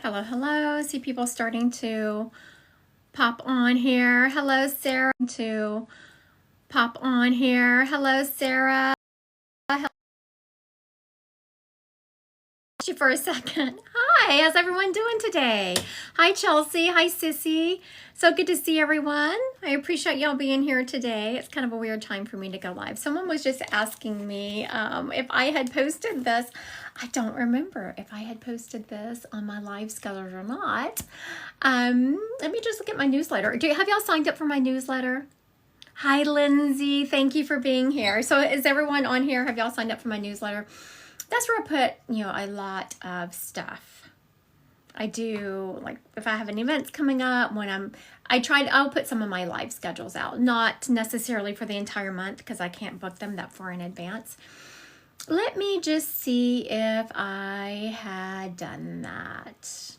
Hello, hello. See people starting to pop on here. Hello, Sarah. To pop on here. Hello, Sarah. You for a second. Hi, how's everyone doing today? Hi, Chelsea. Hi, Sissy. So good to see everyone. I appreciate y'all being here today. It's kind of a weird time for me to go live. Someone was just asking me if I had posted this. I don't remember if I had posted this on my live schedule or not. Let me just look at my newsletter. Have y'all signed up for my newsletter? Hi, Lindsay. Thank you for being here. So is everyone on here? Have y'all signed up for my newsletter? That's where I put, a lot of stuff. I do, like, if I have any events coming up, I'll put some of my live schedules out. Not necessarily for the entire month because I can't book them that far in advance. Let me just see if I had done that.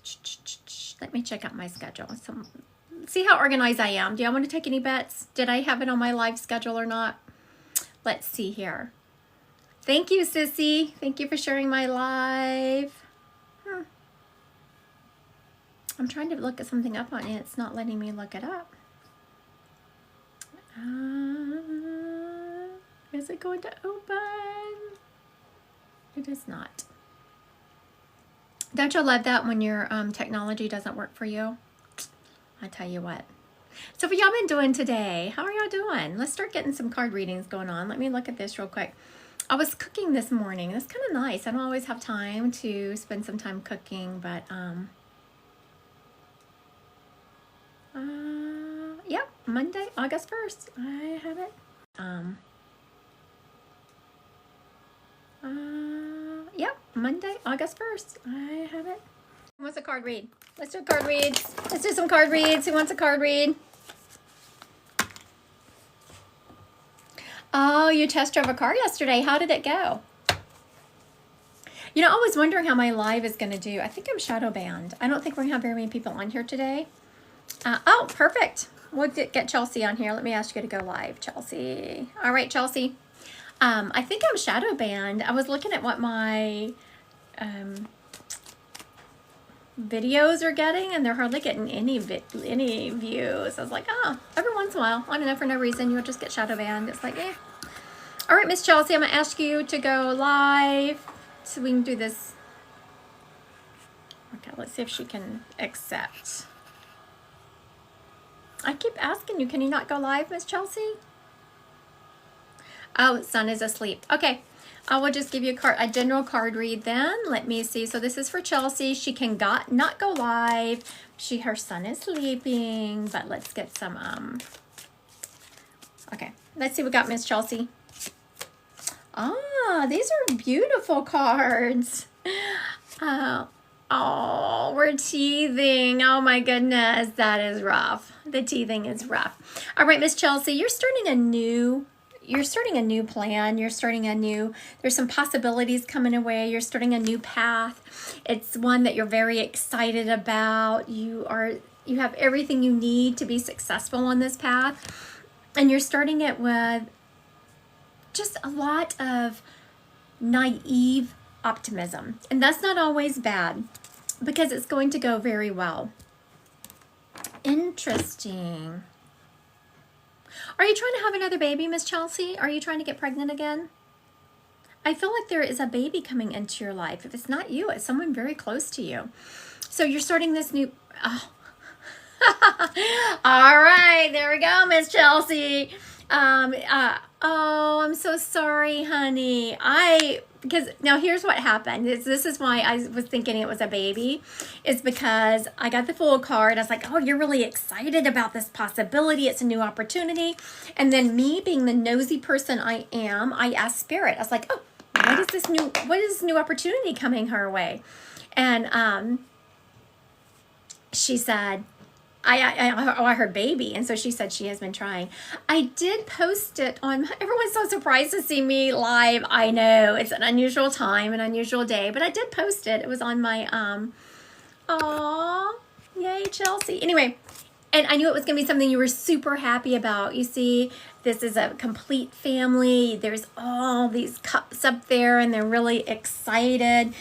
Let me check out my schedule. See how organized I am. Do y'all want to take any bets? Did I have it on my live schedule or not? Let's see here. Thank you, Sissy. Thank you for sharing my live. I'm trying to look at something up on it. It's not letting me look it up. Is it going to open? It is not. Don't you love that when your technology doesn't work for you? I tell you what. So what y'all been doing today? How are y'all doing? Let's start getting some card readings going on. Let me look at this real quick. I was cooking this morning. That's kind of nice. I don't always have time to spend some time cooking, but yep, Monday, August 1st. I have it. Yep, Monday, August 1st. I have it. Who wants a card read? Let's do card reads. Let's do some card reads. Who wants a card read? Oh, you test drove a car yesterday. How did it go? I was wondering how my live is going to do. I think I'm shadow banned. I don't think we're going to have very many people on here today. Oh, perfect. We'll get Chelsea on here. Let me ask you to go live, Chelsea. All right, Chelsea. I think I'm shadow banned. I was looking at what my videos are getting, and they're hardly getting any views. I was like, oh, every once in a while, I don't know, for no reason, you'll just get shadow banned. It's like, eh. All right, Miss Chelsea, I'm gonna ask you to go live so we can do this. Okay, let's see if she can accept. I keep asking you, can you not go live, Miss Chelsea? Oh, son is asleep. Okay, I will just give you a general card read then. Let me see. So this is for Chelsea. She can not go live. Her son is sleeping, but let's get some, okay, let's see what we got, Miss Chelsea. Ah, these are beautiful cards. Oh, we're teething. Oh my goodness, that is rough. The teething is rough. All right, Miss Chelsea, you're starting a new plan. There's some possibilities coming away. You're starting a new path. It's one that you're very excited about. You have everything you need to be successful on this path. And you're starting it with just a lot of naive optimism. And that's not always bad because it's going to go very well. Interesting. Are you trying to have another baby, Miss Chelsea? Are you trying to get pregnant again? I feel like there is a baby coming into your life. If it's not you, it's someone very close to you. So you're starting this new... Oh. All right, there we go, Miss Chelsea. Oh, I'm so sorry, honey. Because now here's what happened. This is why I was thinking it was a baby, is because I got the Fool card. I was like, oh, you're really excited about this possibility. It's a new opportunity. And then me being the nosy person I am, I asked Spirit. I was like, oh, what is this new opportunity coming her way? And she said, I heard baby, and so she said she has been trying. I did post it on, everyone's so surprised to see me live. I know, it's an unusual time, an unusual day, but I did post it. It was on my, aw, yay, Chelsea. Anyway, and I knew it was going to be something you were super happy about. You see, this is a complete family. There's all these cups up there, and they're really excited.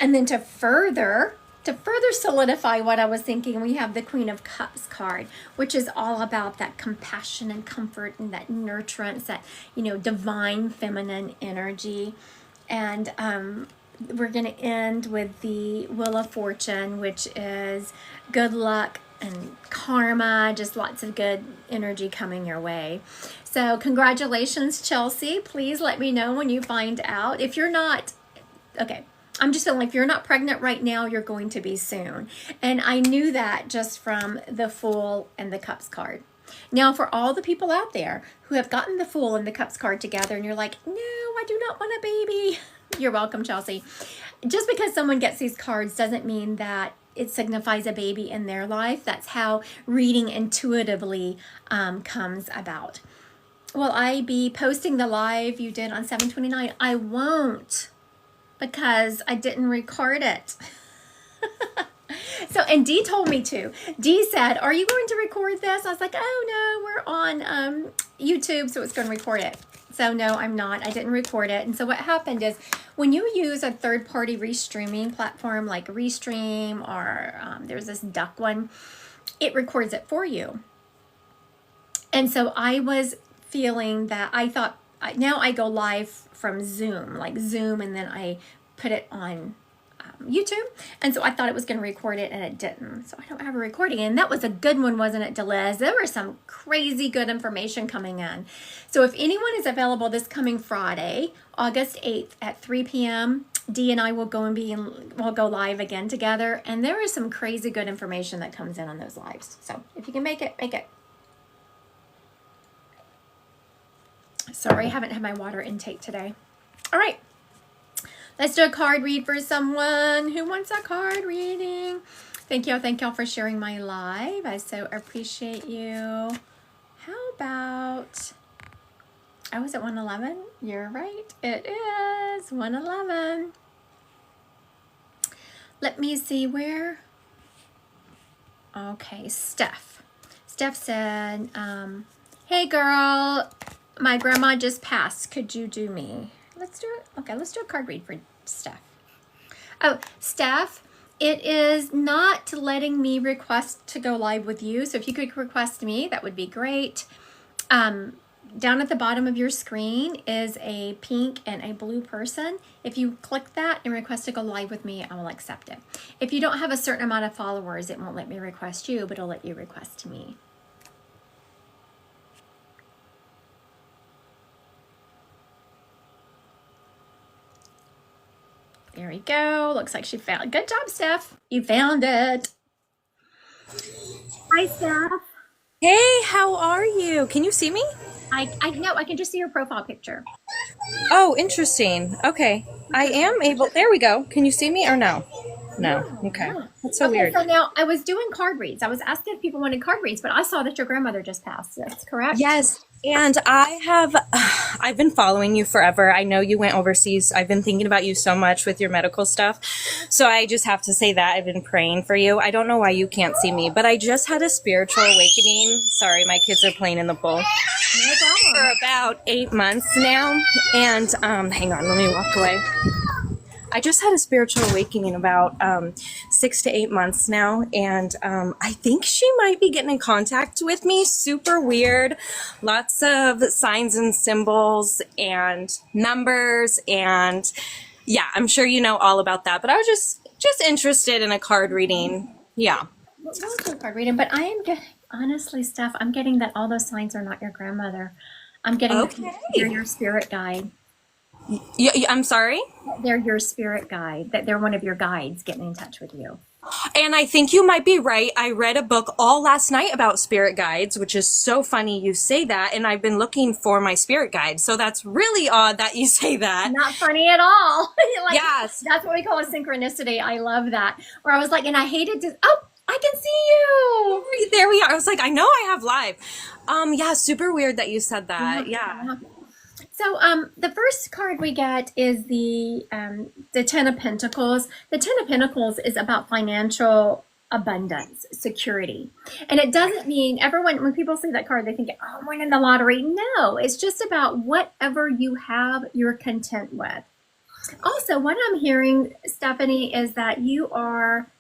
And then to further to further solidify what I was thinking, we have the Queen of Cups card, which is all about that compassion and comfort and that nurturance, that, divine feminine energy. And we're going to end with the Wheel of Fortune, which is good luck and karma, just lots of good energy coming your way. So congratulations, Chelsea. Please let me know when you find out. If you're not, okay, I'm just feeling like if you're not pregnant right now, you're going to be soon. And I knew that just from the Fool and the Cups card. Now, for all the people out there who have gotten the Fool and the Cups card together and you're like, no, I do not want a baby. You're welcome, Chelsea. Just because someone gets these cards doesn't mean that it signifies a baby in their life. That's how reading intuitively comes about. Will I be posting the live you did on 7/29? I won't, because I didn't record it. So, and Dee told me to. Dee said, are you going to record this? I was like, oh no, we're on YouTube, so it's going to record it. So no, I'm not. I didn't record it. And so what happened is when you use a third-party restreaming platform like Restream, or there's this Duck one, it records it for you. And so I was feeling that I thought, now I go live from Zoom, like Zoom, and then I put it on YouTube. And so I thought it was going to record it, and it didn't. So I don't have a recording. And that was a good one, wasn't it, Delez? There was some crazy good information coming in. So if anyone is available this coming Friday, August 8th at 3 p.m., Dee and I will we'll go live again together. And there is some crazy good information that comes in on those lives. So if you can make it, make it. Sorry, I haven't had my water intake today. All right. Let's do a card read for someone who wants a card reading. Thank y'all for sharing my live. I so appreciate you. How about, oh, is it 111? You're right, it is 111. Let me see where. Okay, Steph. Steph said, hey girl, my grandma just passed. Could you do me? Let's do it. Okay, let's do a card read for Steph. Oh, Steph, it is not letting me request to go live with you. So if you could request me, that would be great. Down at the bottom of your screen is a pink and a blue person. If you click that and request to go live with me, I will accept it. If you don't have a certain amount of followers, it won't let me request you, but it'll let you request me. There we go. Looks like she found it. Good job, Steph. You found it. Hi, Steph. Hey, how are you? Can you see me? I know. I can just see your profile picture. Oh, interesting. Okay. I am able. There we go. Can you see me or no? No. Okay. That's so weird. So now I was doing card reads. I was asking if people wanted card reads, but I saw that your grandmother just passed. That's correct? Yes. And I've been following you forever. I know you went overseas. I've been thinking about you so much with your medical stuff. So I just have to say that I've been praying for you. I don't know why you can't see me, but I just had a spiritual awakening. Sorry, my kids are playing in the pool. No problem. For about 8 months now. And hang on, let me walk away. I just had a spiritual awakening about 6 to 8 months now, and I think she might be getting in contact with me. Super weird. Lots of signs and symbols and numbers, and yeah, I'm sure you know all about that, but I was just interested in a card reading. Yeah. We'll do a card reading, but I am getting, honestly, Steph, I'm getting that all those signs are not your grandmother. I'm getting that they're your spirit guide. Yeah, I'm sorry? They're your spirit guide, that they're one of your guides getting in touch with you. And I think you might be right. I read a book all last night about spirit guides, which is so funny you say that. And I've been looking for my spirit guide. So that's really odd that you say that. Not funny at all. Like, yes. That's what we call a synchronicity. I love that. Where I was like, and I hated to, oh, I can see you. There we are. I was like, I know I have live. Yeah, super weird that you said that. Yeah. So the first card we get is the Ten of Pentacles. The Ten of Pentacles is about financial abundance, security. And it doesn't mean everyone, when people see that card, they think, oh, I'm winning the lottery. No, it's just about whatever you have, you're content with. Also, what I'm hearing, Stephanie, is that you are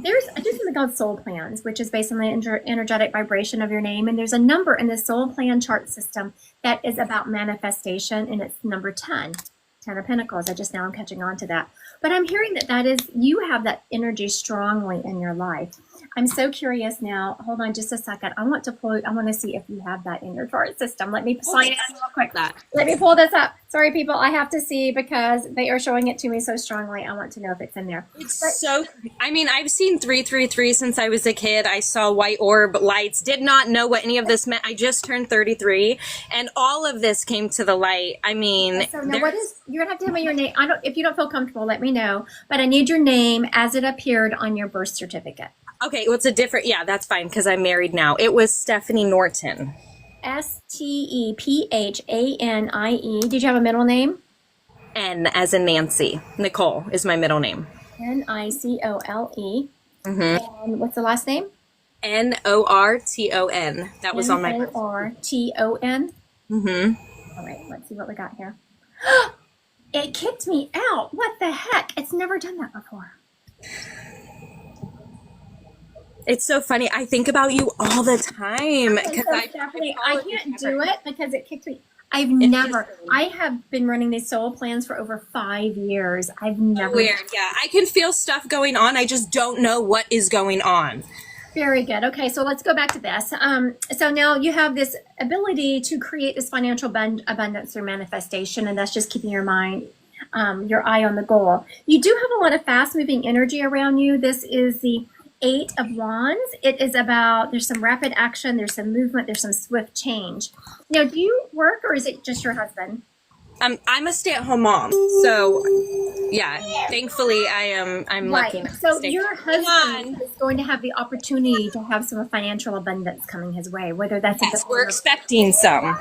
there's I do something called soul plans, which is based on the energetic vibration of your name. And there's a number in the soul plan chart system that is about manifestation, and it's number 10. 10 of Pentacles. I just now I'm catching on to that. But I'm hearing that is, you have that energy strongly in your life. I'm so curious now. Hold on just a second. I want to see if you have that in your chart system. Let me sign it real quick. Let me pull this up. Sorry, people. I have to see because they are showing it to me so strongly. I want to know if it's in there. I've seen 333 since I was a kid. I saw white orb lights, did not know what any of this meant. I just turned 33 and all of this came to the light. So now you're gonna have to tell me your name. If you don't feel comfortable, let me know. But I need your name as it appeared on your birth certificate. Okay, well, that's fine because I'm married now. It was Stephanie Norton. Stephanie. Did you have a middle name? N as in Nancy. Nicole is my middle name. Nicole. Mm-hmm. And what's the last name? Norton. That was on my birth. Norton. Mm-hmm. All right, let's see what we got here. It kicked me out. What the heck? It's never done that before. It's so funny. I think about you all the time. Stephanie, I can't do it because it kicked me. I have been running these soul plans for over 5 years. I've never. Weird. Yeah, I can feel stuff going on. I just don't know what is going on. Very good. Okay, so let's go back to this. So now you have this ability to create this financial abundance through manifestation, and that's just keeping your mind, your eye on the goal. You do have a lot of fast-moving energy around you. This is the 8 of Wands. It is about, there's some rapid action, there's some movement, there's some swift change. Now, do you work or is it just your husband? I'm a stay-at-home mom, so yeah. Thankfully, I'm lucky. So your husband is going to have the opportunity to have some financial abundance coming his way, whether that's we're expecting some.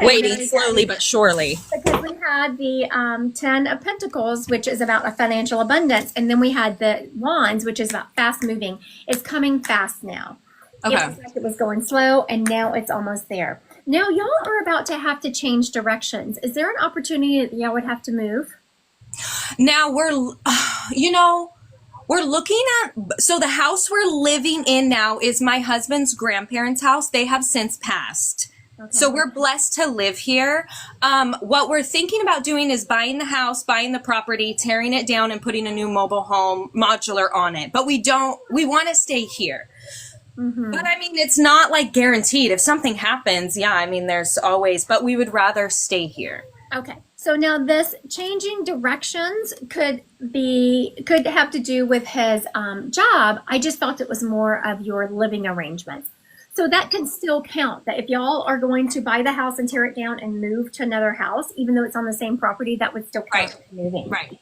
Waiting slowly but surely. Because we had the 10 of Pentacles, which is about a financial abundance, and then we had the Wands, which is about fast moving. It's coming fast now. Okay. It was like it was going slow, and now it's almost there. Now, y'all are about to have to change directions. Is there an opportunity that y'all would have to move? Now we're looking at, so the house we're living in now is my husband's grandparents' house. They have since passed. Okay. So we're blessed to live here. What we're thinking about doing is buying the house, buying the property, tearing it down and putting a new mobile home modular on it. But we want to stay here. Mm-hmm. But I mean, it's not like guaranteed. If something happens, there's always, but we would rather stay here. Okay. So now this changing directions could have to do with his job. I just felt it was more of your living arrangements. So that can still count, that if y'all are going to buy the house and tear it down and move to another house, even though it's on the same property, that would still count as moving. Right.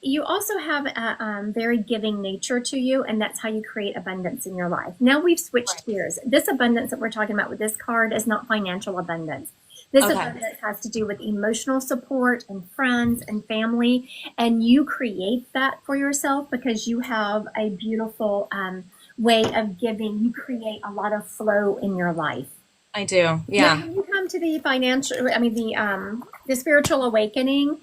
You also have a very giving nature to you, and that's how you create abundance in your life. Now we've switched gears. This abundance that we're talking about with this card is not financial abundance. This abundance has to do with emotional support and friends and family, and you create that for yourself because you have a beautiful way of giving. You create a lot of flow in your life. I do, yeah. Now, when you come to the the spiritual awakening,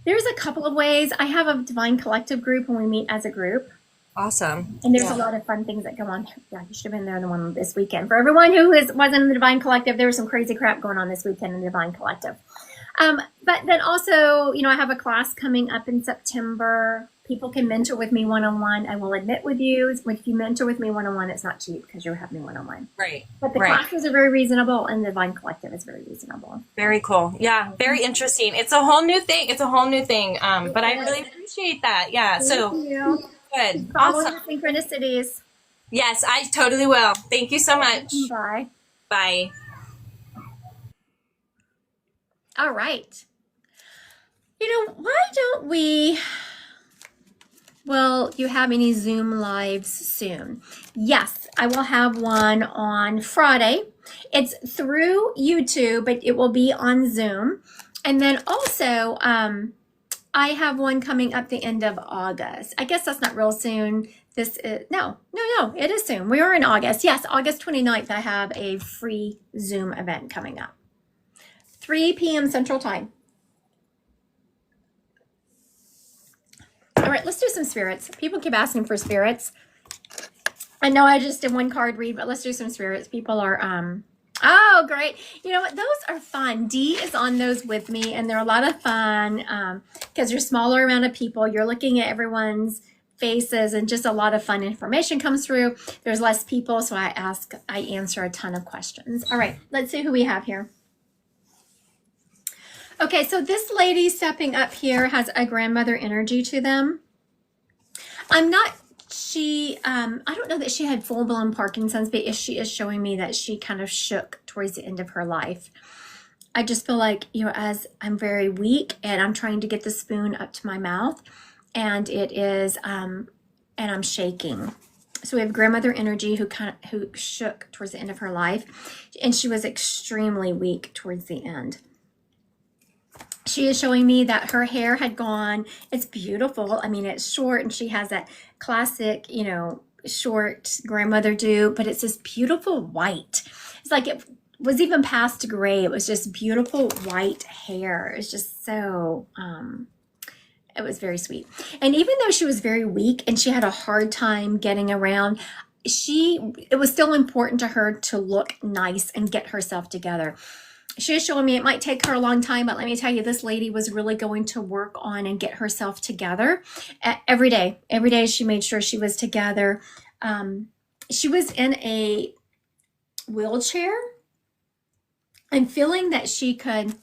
there's a couple of ways. I have a Divine Collective group when we meet as a group. Awesome. And there's a lot of fun things that go on. Yeah, you should have been there in the one this weekend. For everyone who wasn't in the Divine Collective, there was some crazy crap going on this weekend in the Divine Collective. But then also, I have a class coming up in September. People can mentor with me one-on-one. I will admit with you, if you mentor with me one-on-one, it's not cheap because you're having one-on-one. Right. But the classes are very reasonable, and the Divine Collective is very reasonable. Very cool. Yeah, very interesting. It's a whole new thing. But I really appreciate that. Yeah. Thank you. Good. Follow Awesome. the synchronicities. Yes, I totally will. Thank you so much. Bye. Bye. All right. Why don't we... Will you have any Zoom lives soon? Yes, I will have one on Friday. It's through YouTube, but it will be on Zoom. And then also, I have one coming up the end of August. I guess that's not real soon. This is, no, it is soon. We are in August. Yes, August 29th, I have a free Zoom event coming up. 3 p.m. Central Time. All right, let's do some spirits. People keep asking for spirits. I know I just did one card read, but let's do some spirits. People are, oh, great. You know what? Those are fun. Dee is on those with me, and they're a lot of fun because you're smaller amount of people. You're looking at everyone's faces, and just a lot of fun information comes through. There's less people, so I answer a ton of questions. All right, let's see who we have here. Okay, so this lady stepping up here has a grandmother energy to them. I don't know that she had full-blown Parkinson's, but she is showing me that she kind of shook towards the end of her life. I just feel like, as I'm very weak and I'm trying to get the spoon up to my mouth, and it is, and I'm shaking. So we have grandmother energy who shook towards the end of her life, and she was extremely weak towards the end. She is showing me that her hair had gone. It's beautiful. I mean, it's short, and she has that classic, short grandmother do, but it's this beautiful white. It's like it was even past gray. It was just beautiful white hair. It was just so, it was very sweet. And even though she was very weak and she had a hard time getting around, it was still important to her to look nice and get herself together. She is showing me it might take her a long time, but let me tell you, this lady was really going to work on and get herself together every day. Every day she made sure she was together. She was in a wheelchair and feeling that she could.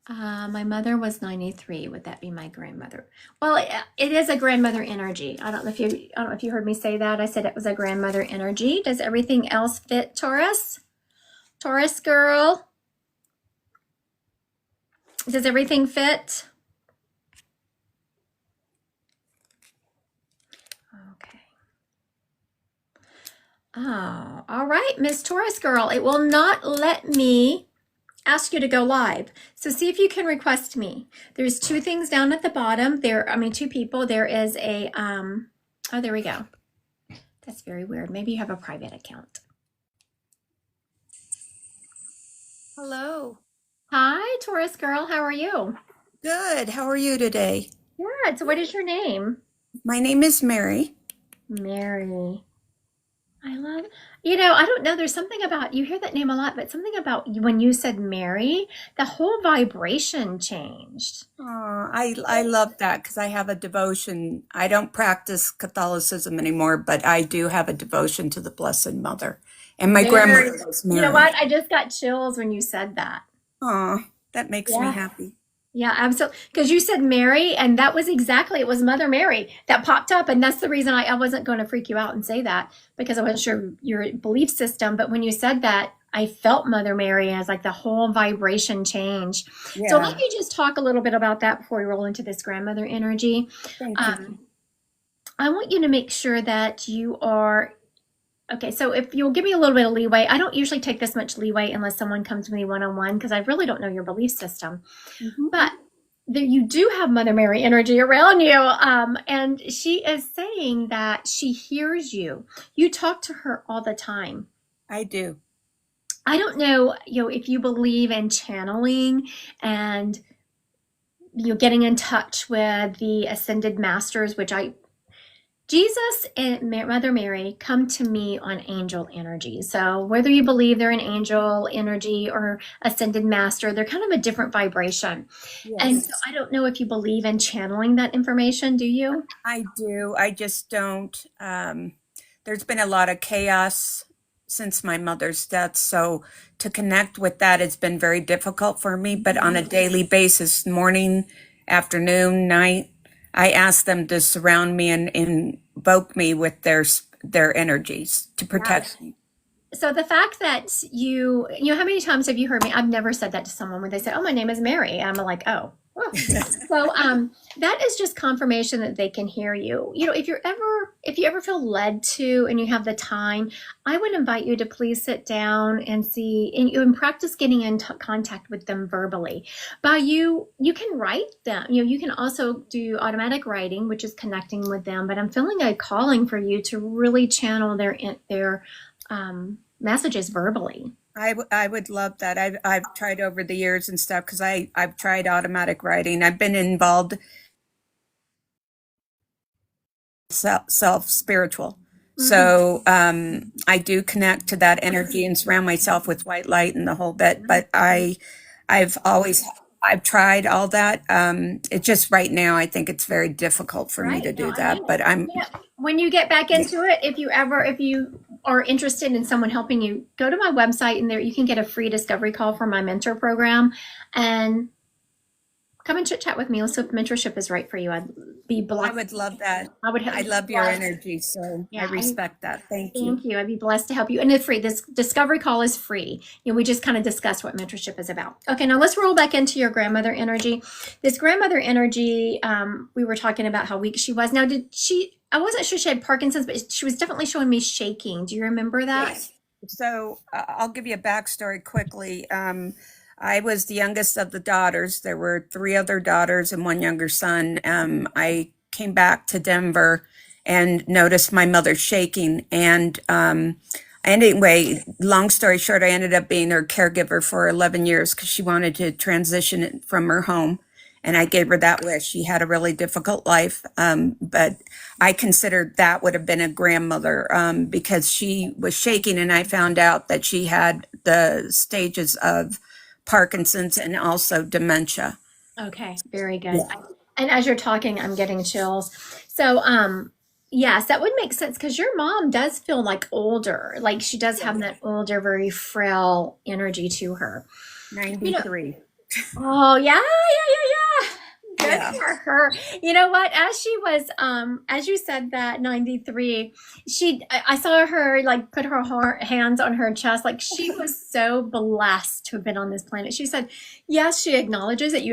My mother was 93. Would that be my grandmother? Well, it is a grandmother energy. I don't know if you heard me say that. I said it was a grandmother energy. Does everything else fit, Taurus? Taurus girl, does everything fit? Okay. Oh, all right, Miss Taurus girl. It will not let me ask you to go live. So see if you can request me. There's two things down at the bottom. Two people. There is a, oh, there we go. That's very weird. Maybe you have a private account. Hello. Hi, Taurus girl. How are you? Good. How are you today? Good. So what is your name? My name is Mary. Mary. I don't know. There's something about, you hear that name a lot, but something about when you said Mary, the whole vibration changed. I love that because I have a devotion. I don't practice Catholicism anymore, but I do have a devotion to the Blessed Mother. And my grandmother was Mary. You know what? I just got chills when you said that. That makes me happy. Yeah, absolutely. Because you said Mary, and that was exactly, it was Mother Mary that popped up. And that's the reason I wasn't going to freak you out and say that, because I wasn't sure your belief system. But when you said that, I felt Mother Mary as like the whole vibration change. Yeah. So let me just talk a little bit about that before we roll into this grandmother energy. Thank you. I want you to make sure that you are, okay, so if you'll give me a little bit of leeway, I don't usually take this much leeway unless someone comes to me one-on-one because I really don't know your belief system. Mm-hmm. But you do have Mother Mary energy around you. And she is saying that she hears you. You talk to her all the time. I do. I don't know, if you believe in channeling and, getting in touch with the ascended masters, which Jesus and Mother Mary come to me on angel energy. So whether you believe they're an angel energy or ascended master, they're kind of a different vibration. Yes. And so I don't know if you believe in channeling that information. Do you? I do. I just don't. There's been a lot of chaos since my mother's death. So to connect with that has been very difficult for me. But on a daily basis, morning, afternoon, night, I ask them to surround me and invoke me with their energies to protect me. So the fact that how many times have you heard me? I've never said that to someone when they say, "Oh, my name is Mary." And I'm like, "Oh." So that is just confirmation that they can hear you. If you ever feel led to and you have the time, I would invite you to please sit down and see and practice getting in contact with them verbally. You can write them. You can also do automatic writing, which is connecting with them. But I'm feeling a calling for you to really channel their messages verbally. I would love that. I've tried over the years and stuff because I've tried automatic writing. I've been involved self spiritual. So I do connect to that energy and surround myself with white light and the whole bit. But I've tried all that. It's just right now I think it's very difficult for me to Right. No, do I that. mean, But I'm yeah. When you get back into it, if you are interested in someone helping you, go to my website and there you can get a free discovery call for my mentor program and come and chit chat with me. Also, if mentorship is right for you, I'd be I blessed. would love that. I would I be love your blessed. energy, so I Yeah, respect that. Thank you. thank you. I'd be blessed to help you. And it's free. This discovery call is free. We just kind of discussed what mentorship is about. Okay, now let's roll back into your grandmother energy. This grandmother energy, we were talking about how weak she was. Now, I wasn't sure she had Parkinson's, but she was definitely showing me shaking. Do you remember that? Yes. So I'll give you a backstory quickly. I was the youngest of the daughters. There were three other daughters and one younger son. I came back to Denver and noticed my mother shaking. And anyway, long story short, I ended up being her caregiver for 11 years because she wanted to transition from her home. And I gave her that wish. She had a really difficult life, but I considered that would have been a grandmother because she was shaking, and I found out that she had the stages of Parkinson's and also dementia. Okay, very good. Yeah. And as you're talking, I'm getting chills. So, yes, that would make sense because your mom does feel like older. Like she does have that older, very frail energy to her. 93. Oh, yeah, yeah. Good Yeah. for her. You know what? As she was, as you said that 93, I saw her like put her hands on her chest. Like she was so blessed to have been on this planet. She said, yes, she acknowledges that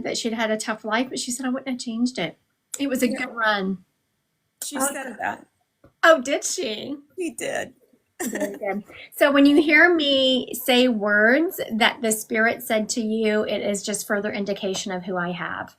that she'd had a tough life, but she said, I wouldn't have changed it. It was a good run. She said that. Oh, did she? She did. Very good. So when you hear me say words that the spirit said to you, it is just further indication of who I have.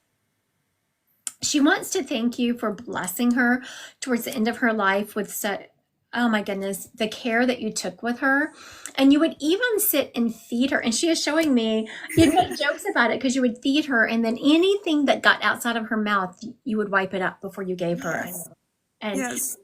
She wants to thank you for blessing her towards the end of her life with such, oh my goodness, the care that you took with her. And you would even sit and feed her. And she is showing me, you'd make jokes about it because you would feed her. And then anything that got outside of her mouth, you would wipe it up before you gave her. Yes. And Yes.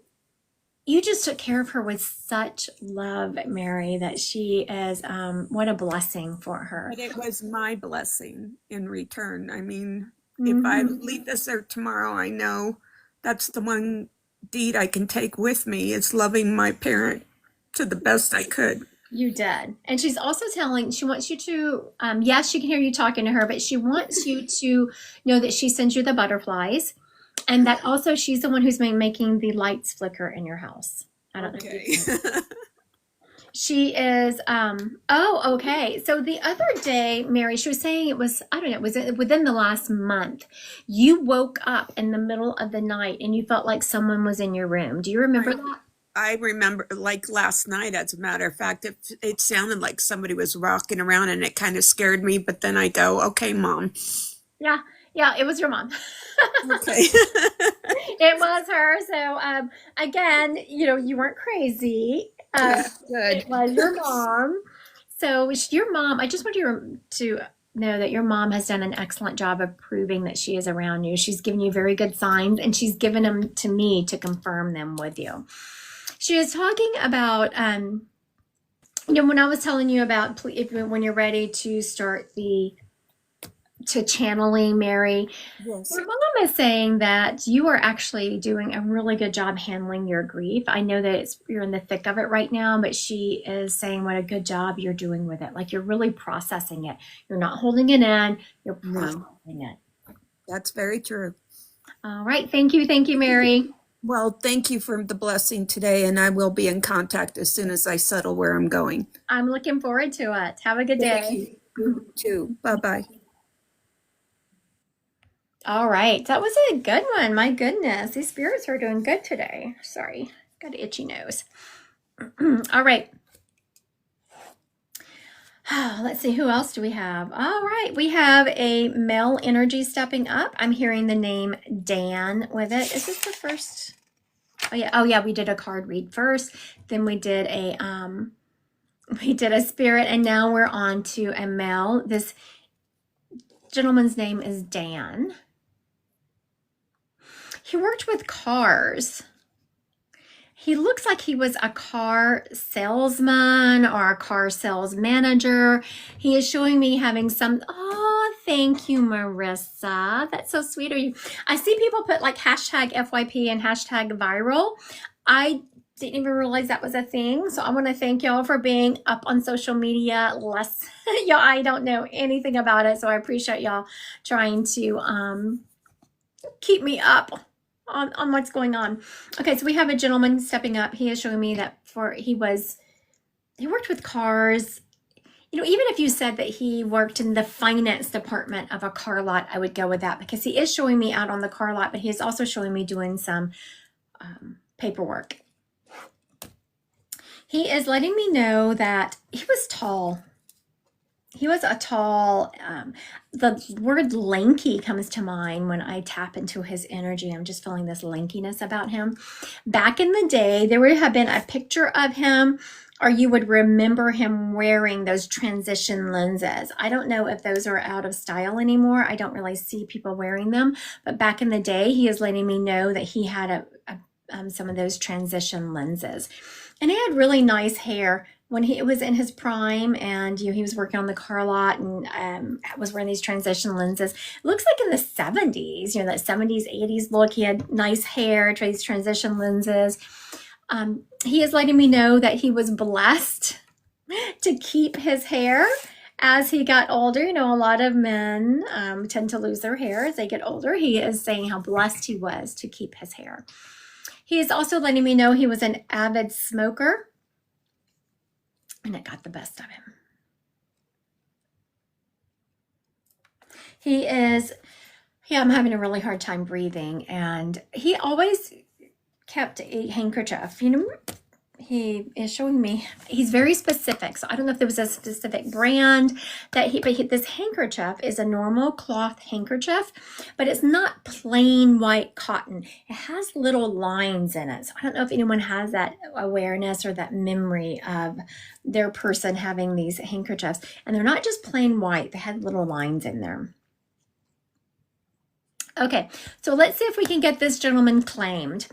you just took care of her with such love, Mary, that she is, what a blessing for her. But it was my blessing in return. I mean, if I leave this earth tomorrow, I know that's the one deed I can take with me is loving my parent to the best I could. You did. And she's also she wants you to, yes, she can hear you talking to her, but she wants you to know that she sends you the butterflies and that also she's the one who's been making the lights flicker in your house. I don't know. If you can. She is, oh, okay. So the other day, Mary, she was saying it was, I don't know, was it within the last month, you woke up in the middle of the night and you felt like someone was in your room. Do you remember that? I remember like last night, as a matter of fact, it sounded like somebody was rocking around and it kind of scared me. But then I go, okay, Mom. Yeah, it was your mom. Okay. It was her. So again, you weren't crazy. Good. It was your mom. So your mom, I just want you to know that your mom has done an excellent job of proving that she is around you. She's given you very good signs and she's given them to me to confirm them with you. She was talking about, when I was telling you about when you're ready to start to channeling Mary, Yes. your mom is saying that you are actually doing a really good job handling your grief. I know that you're in the thick of it right now, but she is saying what a good job you're doing with it. Like you're really processing it. You're not holding it in, you're processing it. That's very true. All right. Thank you, Mary. Well, thank you for the blessing today, and I will be in contact as soon as I settle where I'm going. I'm looking forward to it. Have a good day. Thank you too. Bye-bye. All right. That was a good one. My goodness. These spirits are doing good today. Sorry. Got an itchy nose. All right. Let's see. Who else do we have? All right. We have a male energy stepping up. I'm hearing the name Dan with it. Is this the first? Oh yeah. We did a card read first. Then we did a spirit, and now we're on to a male. This gentleman's name is Dan. he worked with cars. He looks like he was a car salesman or a car sales manager. He is showing me having some, oh, thank you, Marissa. That's so sweet of you. I see people put like hashtag FYP and hashtag viral. I didn't even realize that was a thing. So I want to thank y'all for being up on social media less. Y'all, I don't know anything about it. So I appreciate y'all trying to keep me up on what's going on. Okay, so we have a gentleman stepping up. He is showing me that he worked with cars. You know, even if you said that he worked in the finance department of a car lot, I would go with that because he is showing me out on the car lot, but he is also showing me doing some paperwork. He is letting me know that he was tall. He was a tall, the word lanky comes to mind when I tap into his energy. I'm just feeling this lankiness about him. Back in the day, there would have been a picture of him, or you would remember him wearing those transition lenses. I don't know if those are out of style anymore. I don't really see people wearing them, but back in the day, he is letting me know that he had some of those transition lenses. And he had really nice hair when he was in his prime, and he was working on the car lot and was wearing these transition lenses. It looks like in the 70s, that 70s, 80s look. He had nice hair, these transition lenses. He is letting me know that he was blessed to keep his hair as he got older. A lot of men tend to lose their hair as they get older. He is saying how blessed he was to keep his hair. He is also letting me know he was an avid smoker, and it got the best of him. I'm having a really hard time breathing, and he always kept a handkerchief. He is showing me, he's very specific. So I don't know if there was a specific brand but this handkerchief is a normal cloth handkerchief, but it's not plain white cotton. It has little lines in it. So I don't know if anyone has that awareness or that memory of their person having these handkerchiefs. And they're not just plain white, they had little lines in there. Okay, so let's see if we can get this gentleman claimed.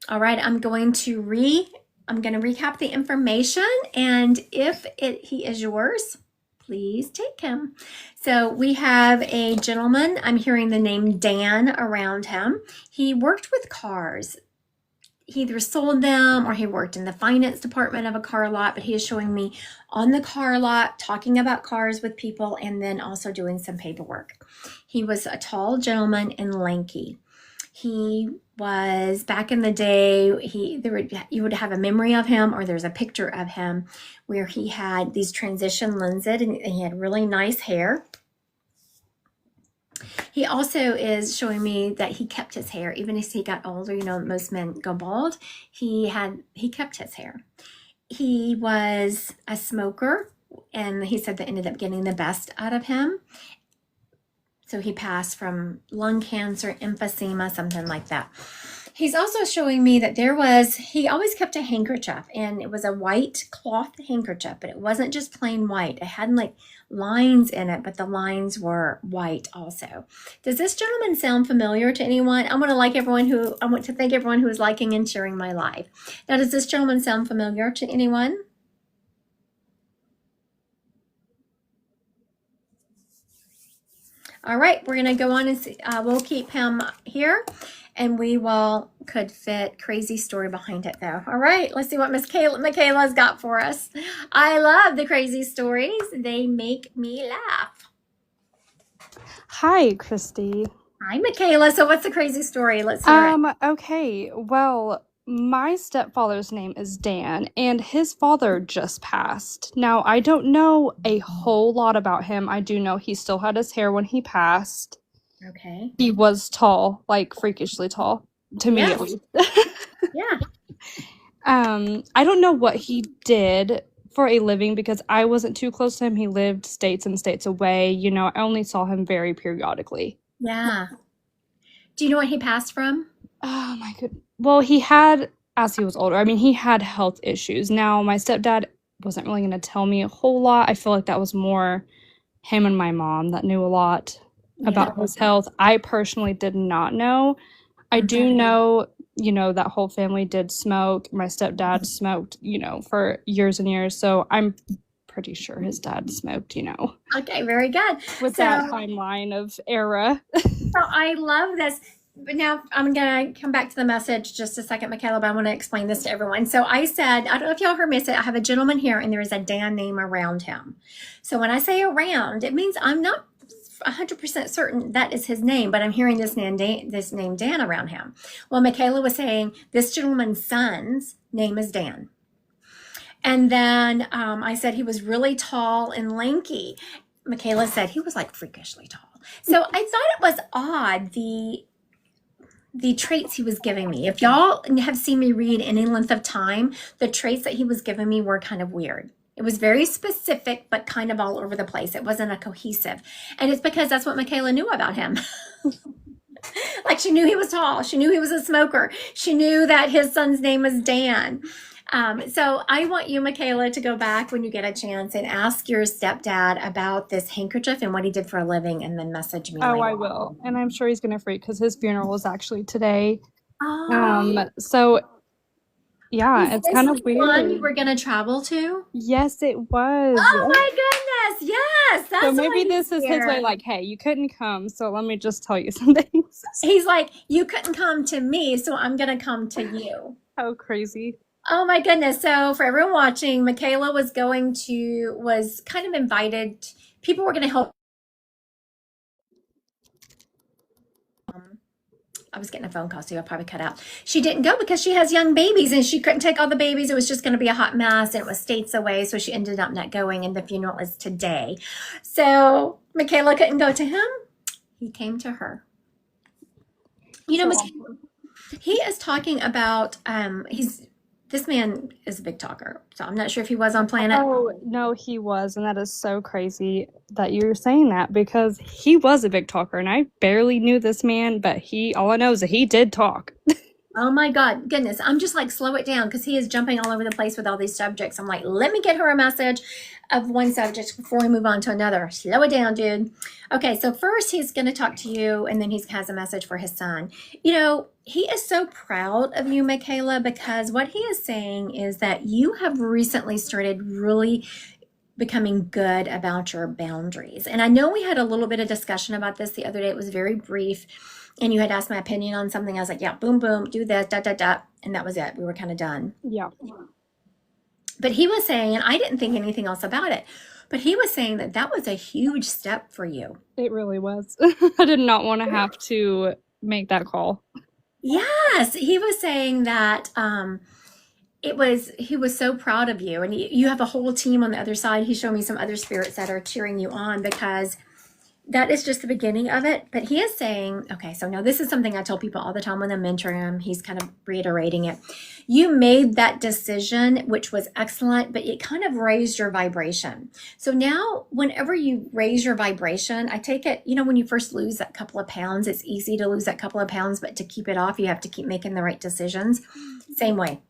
All right, I'm going to recap the information, and if he is yours, please take him. So we have a gentleman, I'm hearing the name Dan around him. He worked with cars. He either sold them or he worked in the finance department of a car lot, but he is showing me on the car lot, talking about cars with people, and then also doing some paperwork. He was a tall gentleman and lanky. He was, back in the day, you would have a memory of him, or there's a picture of him where he had these transition lenses and he had really nice hair. He also is showing me that he kept his hair even as he got older. Most men go bald. He kept his hair. He was a smoker, and he said that ended up getting the best out of him. So he passed from lung cancer, emphysema, something like that. He's also showing me that he always kept a handkerchief, and it was a white cloth handkerchief, but it wasn't just plain white. It had like lines in it, but the lines were white also. Does this gentleman sound familiar to anyone? I want to thank everyone who is liking and sharing my live. Now, does this gentleman sound familiar to anyone? All right, we're going to go on and see. We'll keep him here, and we could fit crazy story behind it, though. All right, let's see what Michaela's got for us. I love the crazy stories. They make me laugh. Hi, Christy. Hi, Michaela. So what's the crazy story? Let's hear it. Okay, well, my stepfather's name is Dan, and his father just passed. Now, I don't know a whole lot about him. I do know he still had his hair when he passed. Okay. He was tall, like freakishly tall, to me at least. Yeah. I don't know what he did for a living because I wasn't too close to him. He lived states and states away. I only saw him very periodically. Yeah. Do you know what he passed from? Oh my goodness. Well, he had, as he was older, he had health issues. Now, my stepdad wasn't really going to tell me a whole lot. I feel like that was more him and my mom that knew a lot about his health. I personally did not know. I do know, that whole family did smoke. My stepdad smoked, for years and years. So I'm pretty sure his dad smoked, Okay, very good. with So, that timeline of era. so I love this. But now I'm going to come back to the message just a second, Michaela, but I want to explain this to everyone. So I said, I don't know if y'all heard me say, I have a gentleman here and there is a Dan name around him. So when I say around, it means I'm not 100% certain that is his name, but I'm hearing this name Dan around him. Well, Michaela was saying this gentleman's son's name is Dan. And then I said he was really tall and lanky. Michaela said he was like freakishly tall. So I thought it was odd, the traits he was giving me. If y'all have seen me read any length of time, the traits that he was giving me were kind of weird. It was very specific, but kind of all over the place. It wasn't a cohesive. And it's because that's what Michaela knew about him. Like she knew he was tall. She knew he was a smoker. She knew that his son's name was Dan. So I want you, Michaela, to go back when you get a chance and ask your stepdad about this handkerchief and what he did for a living, and then message me. Oh, later I on. will. And I'm sure he's going to freak because his funeral is actually today. Oh, So yeah, is it's this kind of the one weird. we're gonna travel to? Yes, it was. Oh my goodness! Yes, that's So why maybe he's this is his way, here. like, hey, you couldn't come, so let me just tell you some things. He's like, you couldn't come to me, so I'm gonna come to you. How crazy. Oh my goodness. So for everyone watching, Michaela was kind of invited. People were gonna help. I was getting a phone call, so you'll probably cut out. She didn't go because she has young babies and she couldn't take all the babies. It was just going to be a hot mess and it was states away. So she ended up not going, and the funeral is today. So Michaela couldn't go to him. He came to her. Michaela, he is talking about, this man is a big talker. So I'm not sure if he was on Planet. Oh, no, he was. And that is so crazy that you're saying that because he was a big talker and I barely knew this man, but all I know is that he did talk. Oh my God, goodness. I'm just like, slow it down because he is jumping all over the place with all these subjects. I'm like, let me get her a message of one subject before we move on to another. Slow it down, dude. Okay, so first he's going to talk to you and then he has a message for his son. He is so proud of you, Michaela, because what he is saying is that you have recently started really becoming good about your boundaries. And I know we had a little bit of discussion about this the other day. It was very brief. And you had asked my opinion on something. I was like, yeah, boom, boom, do this, dot, dot, dot. And that was it. We were kind of done. Yeah. But he was saying, and I didn't think anything else about it, but he was saying that that was a huge step for you. It really was. I did not want to have to make that call. Yes. He was saying that he was so proud of you. And you have a whole team on the other side. He showed me some other spirits that are cheering you on because that is just the beginning of it. But he is saying, okay, so now this is something I tell people all the time when I'm mentoring him. He's kind of reiterating it. You made that decision, which was excellent, but it kind of raised your vibration. So now whenever you raise your vibration, I take it, when you first lose that couple of pounds, it's easy to lose that couple of pounds, but to keep it off, you have to keep making the right decisions. Same way.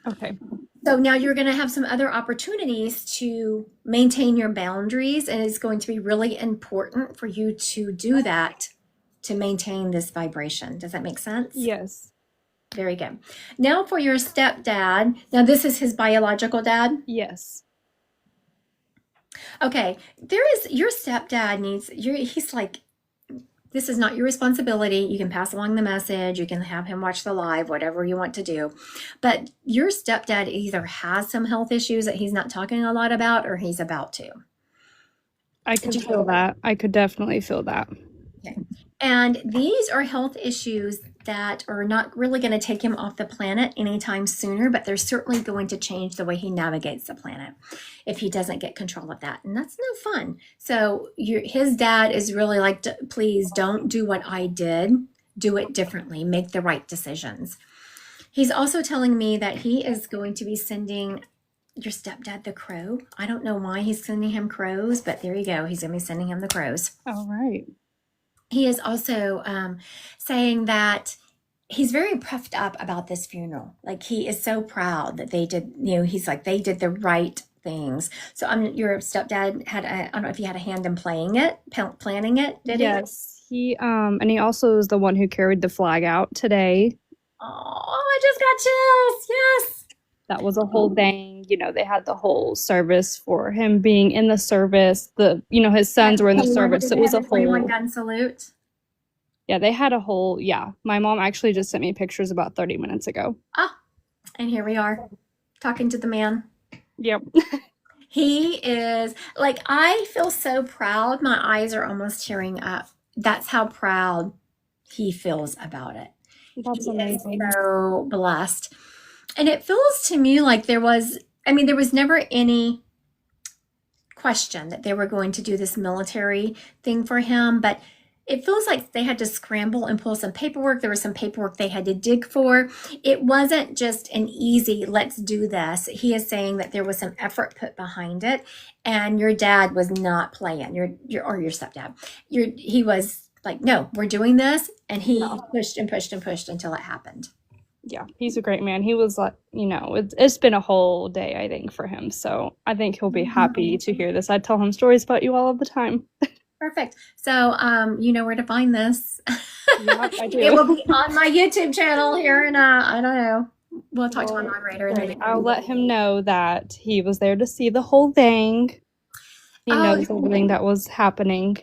Okay. So now you're going to have some other opportunities to maintain your boundaries, and it's going to be really important for you to do that to maintain this vibration. Does that make sense? Yes. Very good. Now for your stepdad. Now this is his biological dad. Yes. Okay. Your stepdad he's like, this is not your responsibility. You can pass along the message. You can have him watch the live, whatever you want to do. But your stepdad either has some health issues that he's not talking a lot about, or he's about to. I could feel that. I could definitely feel that. Okay. And these are health issues that are not really going to take him off the planet anytime sooner, but they're certainly going to change the way he navigates the planet if he doesn't get control of that. And that's no fun. So his dad is really like, please don't do what I did. Do it differently. Make the right decisions. He's also telling me that he is going to be sending your stepdad the crow. I don't know why he's sending him crows, but there you go. He's going to be sending him the crows. All right. He is also saying that he's very puffed up about this funeral. Like he is so proud that they did, he's like, they did the right things. So your stepdad I don't know if he had a hand in planning it, did he? Yes. He also is the one who carried the flag out today. Oh, I just got chills. Yes. That was a whole thing. They had the whole service for him being in the service. His sons were in the service. So it was a 21 whole, gun salute. yeah, they had a whole, yeah. My mom actually just sent me pictures about 30 minutes ago. Ah, and here we are talking to the man. Yep. He is like, I feel so proud. My eyes are almost tearing up. That's how proud he feels about it. That's He is amazing. so blessed. And it feels to me like there was never any question that they were going to do this military thing for him, but it feels like they had to scramble and pull some paperwork. There was some paperwork they had to dig for. It wasn't just an easy, let's do this. He is saying that there was some effort put behind it, and your dad was not playing, your stepdad. He was like, no, we're doing this. And he pushed and pushed and pushed until it happened. Yeah, he's a great man. He was like, it's been a whole day, I think, for him. So I think he'll be happy to hear this. I tell him stories about you all of the time. Perfect. So, you know where to find this. Yep, I do. It will be on my YouTube channel here in, I don't know. We'll talk to my moderator. Great. I'll let him know that he was there to see the whole thing. He knows everything that was happening.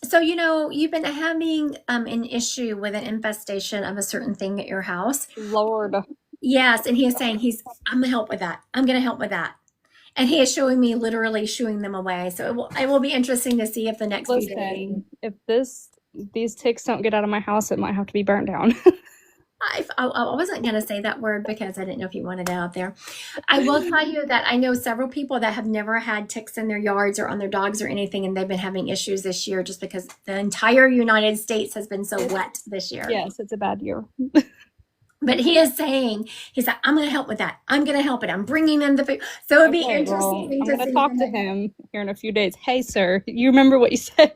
So, you've been having an issue with an infestation of a certain thing at your house. Lord. Yes, and he is saying I'm gonna help with that. I'm gonna help with that. And he is showing me literally shooing them away. So it will be interesting to see if the next few days. Listen, if these ticks don't get out of my house, it might have to be burnt down. I wasn't going to say that word because I didn't know if you wanted it out there. I will tell you that I know several people that have never had ticks in their yards or on their dogs or anything, and they've been having issues this year just because the entire United States has been so wet this year. Yes, it's a bad year. But he is saying, he's like, I'm going to help with that. I'm going to help it. I'm bringing in the food. So it'd be interesting I'm to going to see talk to him here in a few days. Hey, sir, you remember what you said?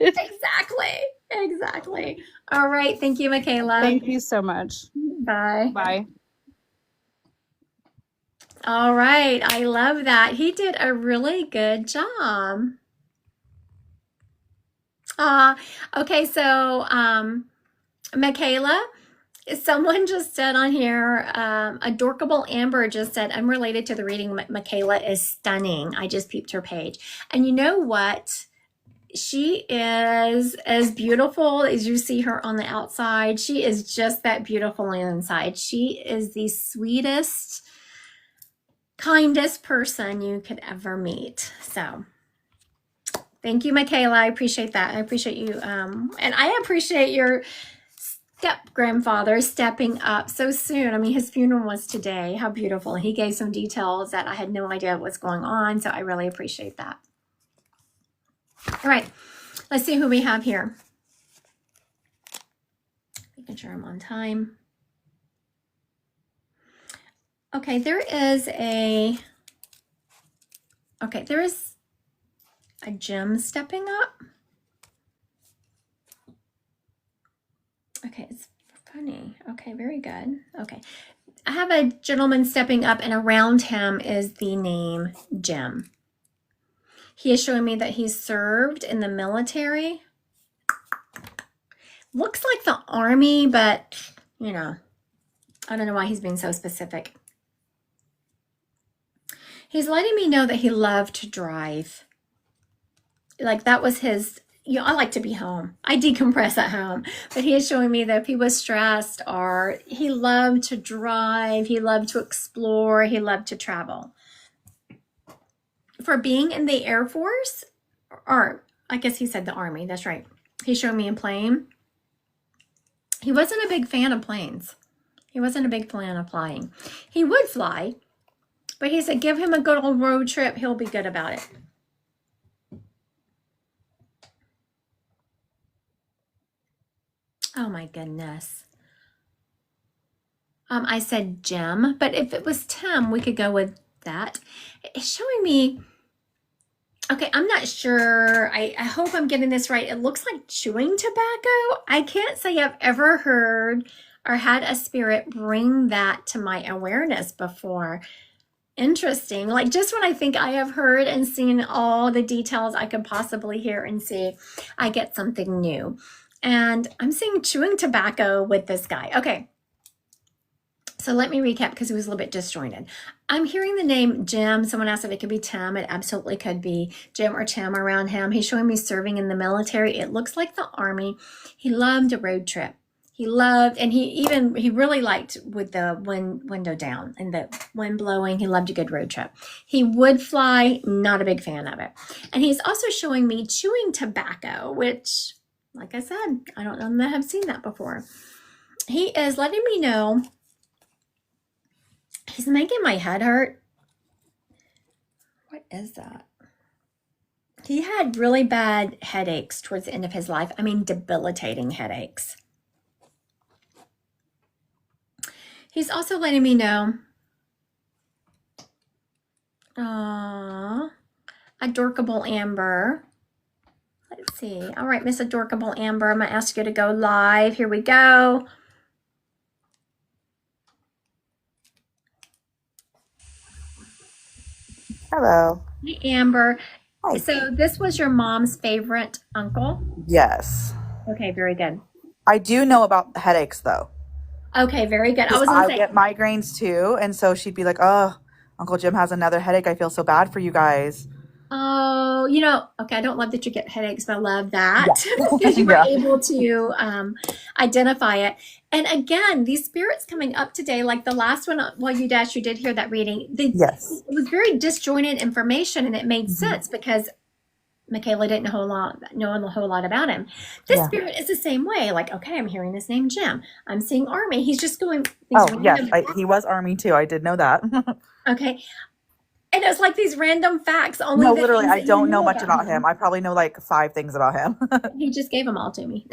Exactly. All right. Thank you, Michaela. Thank you so much. Bye. Bye. All right. I love that. He did a really good job. Okay. So, Michaela, someone just said on here, Adorkable Amber just said, unrelated to the reading, Michaela is stunning. I just peeped her page. And you know what? She is as beautiful as you see her on the outside. She is just that beautiful on the inside. She is the sweetest, kindest person you could ever meet. So thank you, Michaela. I appreciate that. I appreciate you. And I appreciate your step-grandfather stepping up so soon. I mean, his funeral was today. How beautiful. He gave some details that I had no idea what's going on. So I really appreciate that. All right, let's see who we have here. Making sure I'm on time. Okay, there is a Jim stepping up. Okay, it's funny. Okay, very good. Okay, I have a gentleman stepping up, and around him is the name Jim. He is showing me that he served in the military. Looks like the Army, but, I don't know why he's being so specific. He's letting me know that he loved to drive. Like, that was his, I like to be home. I decompress at home. But he is showing me that if he was stressed or he loved to drive, he loved to explore, he loved to travel. For being in the Air Force, or I guess he said the Army, that's right. He showed me a plane. He wasn't a big fan of planes. He wasn't a big fan of flying. He would fly, but he said give him a good old road trip, he'll be good about it. Oh my goodness. I said Jim, but if it was Tim, we could go with that. It's showing me, okay, I'm not sure. I hope I'm getting this right. It looks like chewing tobacco. I can't say I've ever heard or had a spirit bring that to my awareness before. Interesting. Like just when I think I have heard and seen all the details I could possibly hear and see, I get something new. And I'm seeing chewing tobacco with this guy. Okay. So let me recap because it was a little bit disjointed. I'm hearing the name Jim. Someone asked if it could be Tim. It absolutely could be Jim or Tim around him. He's showing me serving in the military. It looks like the Army. He loved a road trip. He loved, and he really liked with the window down and the wind blowing. He loved a good road trip. He would fly, not a big fan of it. And he's also showing me chewing tobacco, which, like I said, I don't know that I have seen that before. He is letting me know he's making my head hurt. What is that? He had really bad headaches towards the end of his life. I mean, debilitating headaches. He's also letting me know, Adorkable Amber. Let's see. All right, Miss Adorkable Amber, I'm going to ask you to go live. Here we go. Hello. Hey, Amber. Hi. So this was your mom's favorite uncle? Yes. Okay, very good. I do know about headaches though. Okay, very good. I was I going to say, get migraines too, and so she'd be like, "Oh, Uncle Jim has another headache. I feel so bad for you guys." oh, okay, I don't love that you get headaches, but I love that because you were Yeah. able to identify it. And again, these spirits coming up today, like the last one, well, you did hear that reading. Yes. It was very disjointed information, and it made Mhm. sense because Michaela didn't know a whole lot about him. This Yeah. spirit is the same way. Like, okay, I'm hearing this name Jim. I'm seeing Army. He's just going. these Oh, yes. random- He was Army too. I did know that. okay, and it's like these random facts. Only No, the literally, things I that you don't know knew much about him. I probably know like 5 things about him. He just gave them all to me.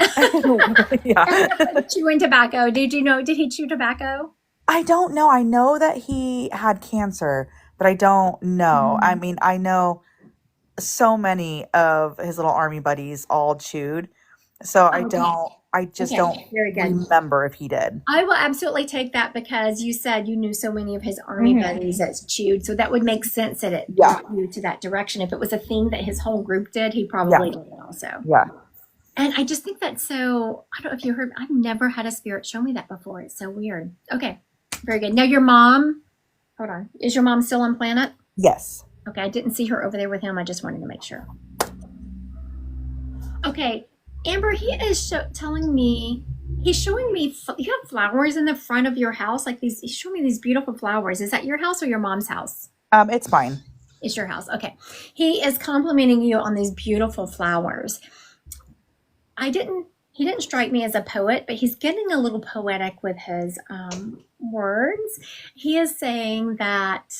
Yeah. Chewing tobacco. Did you know? Did he chew tobacco? I don't know. I know that he had cancer, but I don't know. I mean, I know so many of his little Army buddies all chewed. So I just Okay, don't very good. remember if he did. I will absolutely take that because you said you knew so many of his Army buddies that's chewed. So that would make sense that it Yeah. brought you to that direction. If it was a thing that his whole group did, he probably did it also. Yeah. And I just think that's so, I don't know if you heard, I've never had a spirit show me that before. It's so weird. Okay, very good. Now your mom, hold on. Is your mom still on planet? Yes. Okay, I didn't see her over there with him. I just wanted to make sure. Okay, Amber, he is telling me, he's showing me, you have flowers in the front of your house, like these, he's showing me these beautiful flowers. Is that your house or your mom's house? It's fine. It's your house. Okay. He is complimenting you on these beautiful flowers. He didn't strike me as a poet, but he's getting a little poetic with his words. He is saying that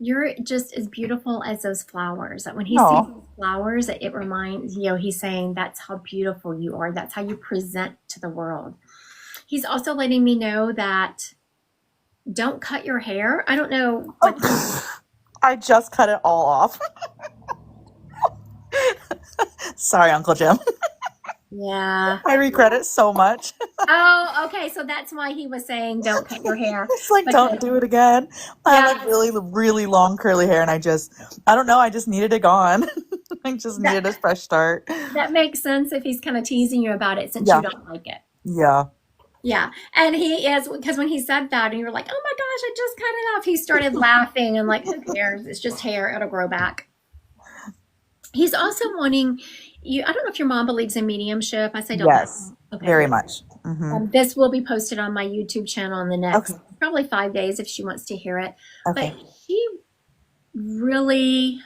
you're just as beautiful as those flowers. That when he Aw. sees those flowers, it reminds, he's saying that's how beautiful you are. That's how you present to the world. He's also letting me know that don't cut your hair. I don't know. I just cut it all off. Sorry, Uncle Jim. Yeah. I regret it so much. Oh, okay. So that's why he was saying don't cut your hair. It's like, Because- don't do it again. I have like Yeah. really, really long curly hair, and I don't know, I just needed it gone. I just needed a fresh start. That makes sense if he's kind of teasing you about it since Yeah. you don't like it. Yeah. Yeah. And he is, because when he said that and you were like, oh my gosh, I just cut it off, he started laughing and like, who cares? It's just hair. It'll grow back. He's also wanting you, I don't know if your mom believes in mediumship. I say don't. Yes. Okay. Very much. Hmm. This will be posted on my YouTube channel in the next Okay. probably 5 days if she wants to hear it. Okay. But he really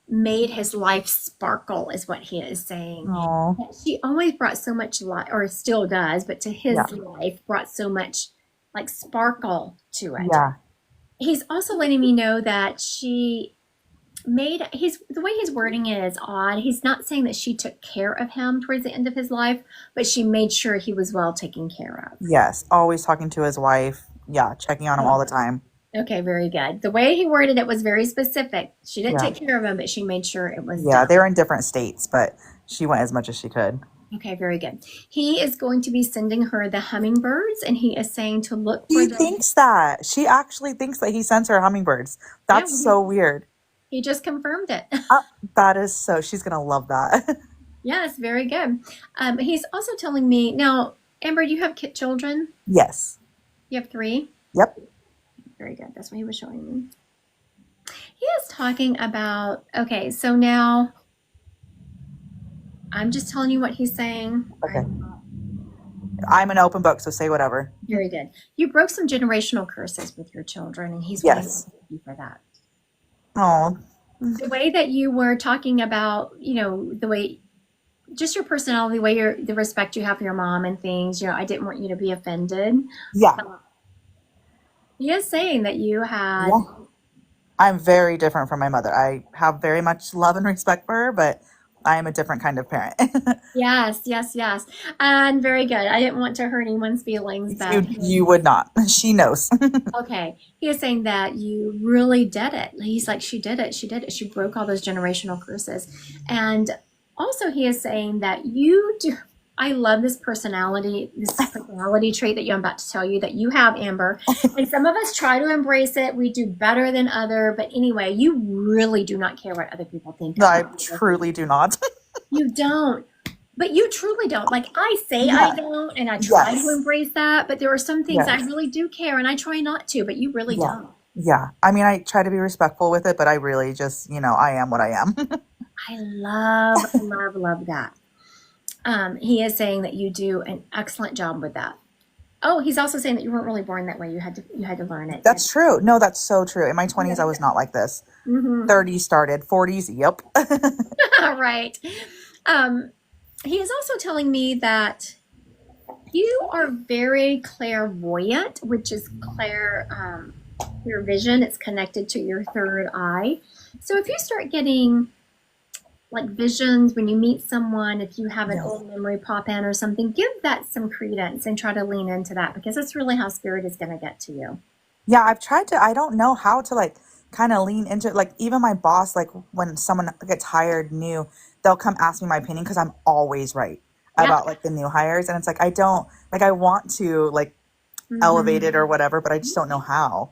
made his life sparkle is what he is saying. Oh. She always brought so much light, or still does, but to his Yeah. life brought so much like sparkle to it. Yeah. He's also letting me know that she made the way he's wording it is odd. He's not saying that she took care of him towards the end of his life, but she made sure he was well taken care of. Yes. Always talking to his wife. Yeah. Checking on him all the time. Okay, very good. The way he worded it was very specific. She didn't Yeah. take care of him, but she made sure it was Yeah. done. They're in different states, but she went as much as she could. Okay, very good. He is going to be sending her the hummingbirds, and he is saying to look for He them. thinks that. She actually thinks that he sends her hummingbirds. That's Yeah. so weird. He just confirmed it. That is so, she's going to love that. Yes, very good. He's also telling me now, Amber, do you have children? Yes. You have three? Yep. Very good. That's what he was showing me. He is talking about, okay, so now I'm just telling you what he's saying. Okay. I'm an open book, so say whatever. Very good. You broke some generational curses with your children, and he's wanting to Yes. thank you for that. Oh, The way that you were talking about, the way, just your personality, the way the respect you have for your mom and things, I didn't want you to be offended. yeah. He is saying that you had, Yeah. I'm very different from my mother. I have very much love and respect for her, but I am a different kind of parent. yes, yes, yes. And very good. I didn't want to hurt anyone's feelings, but You would not. She knows. okay. He is saying that you really did it. He's like, she did it. She did it. She broke all those generational curses. And also he is saying that you do. I love this personality trait that I'm about to tell you that you have, Amber. And some of us try to embrace it. We do better than other. But anyway, you really do not care what other people think. No, I about you. truly do not. You don't. But you truly don't. Like I say Yeah. I don't, and I try Yes. to embrace that. But there are some things I Yes. really do care, and I try not to. But you really Yeah. don't. Yeah. I mean, I try to be respectful with it, but I really just, I am what I am. I love that. He is saying that you do an excellent job with that. Oh, he's also saying that you weren't really born that way. You had to learn it. That's true. No, that's so true. In my 20s, I was not like this. Mm-hmm. 30s started, 40s, yep. Right. He is also telling me that you are very clairvoyant, which is your vision. It's connected to your third eye. So if you start getting like visions when you meet someone, if you have an Yes. old memory pop in or something, give that some credence and try to lean into that because that's really how spirit is going to get to you. Yeah, I've tried to, I don't know how to like kind of lean into it. Like even my boss, like when someone gets hired new, they'll come ask me my opinion because I'm always right Yeah. about like the new hires. And it's like, I don't, like I want to like elevate it or whatever, but I just don't know how.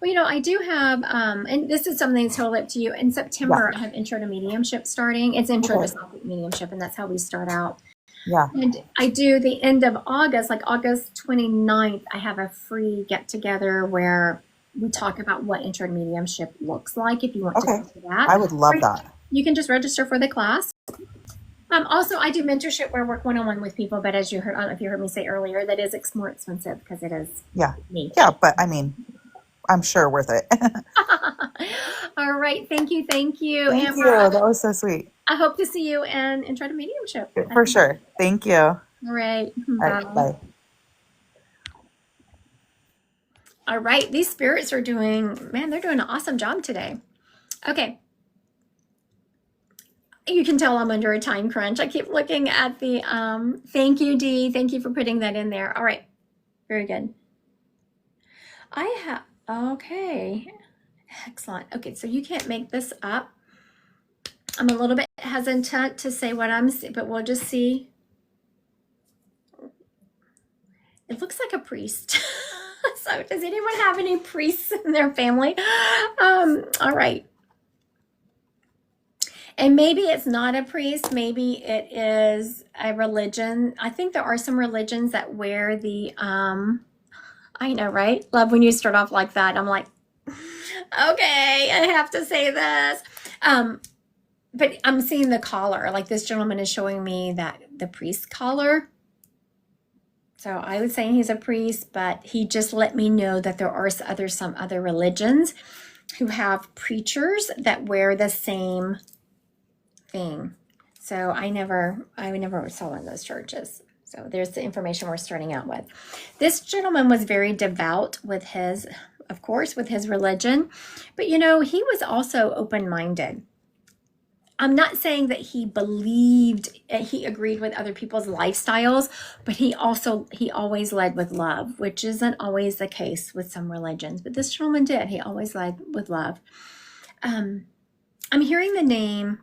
Well, I do have, and this is something that's totally up to you. In September, I have Intro to Mediumship starting. It's Intro to Okay. Psychic Mediumship, and that's how we start out. Yeah. And I do the end of August, like August 29th, I have a free get-together where we talk about what Intro to Mediumship looks like if you want to Okay. go to that. I would love Or that. You can just register for the class. Also, I do mentorship where I work one-on-one with people, but as you heard, I don't know if you heard me say earlier, that is more expensive because it is Yeah. me. Yeah. But I mean, I'm sure worth it. All right. Thank you. Thank you. Amber. That was so sweet. I hope to see you in Intro to Mediumship. For sure. Thank you. All All right. right. Bye. Bye. All right. These spirits are they're doing an awesome job today. Okay. You can tell I'm under a time crunch. I keep looking at the, thank you, Dee. Thank you for putting that in there. All right. Very good. Okay. Excellent. Okay. So you can't make this up. I'm a little bit hesitant to say what but we'll just see. It looks like a priest. So does anyone have any priests in their family? All right. And maybe it's not a priest. Maybe it is a religion. I think there are some religions that wear the, I know, right? Love when you start off like that. I'm like, okay, I have to say this. But I'm seeing the collar. Like this gentleman is showing me that the priest collar. So I would say he's a priest, but he just let me know that there are some other religions who have preachers that wear the same thing. So I never saw one of those churches. So there's the information we're starting out with. This gentleman was very devout with his religion, but he was also open-minded. I'm not saying that he agreed with other people's lifestyles, but he always led with love, which isn't always the case with some religions. But this gentleman did. He always led with love. I'm hearing the name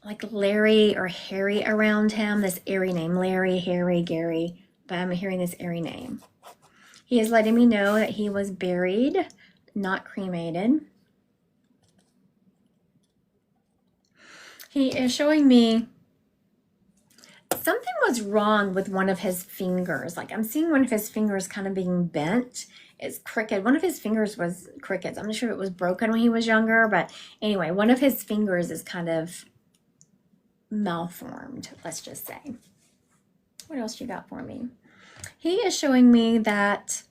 like Larry or Harry around him, this airy name, Larry, Harry, Gary, but I'm hearing this airy name. He is letting me know that he was buried, not cremated. He is showing me was wrong with one of his fingers. Like I'm seeing one of his fingers kind of being bent. It's crooked. One of his fingers was crooked. I'm not sure if it was broken when he was younger, but anyway, one of his fingers is kind of malformed, let's just say. What else you got for me? He is showing me that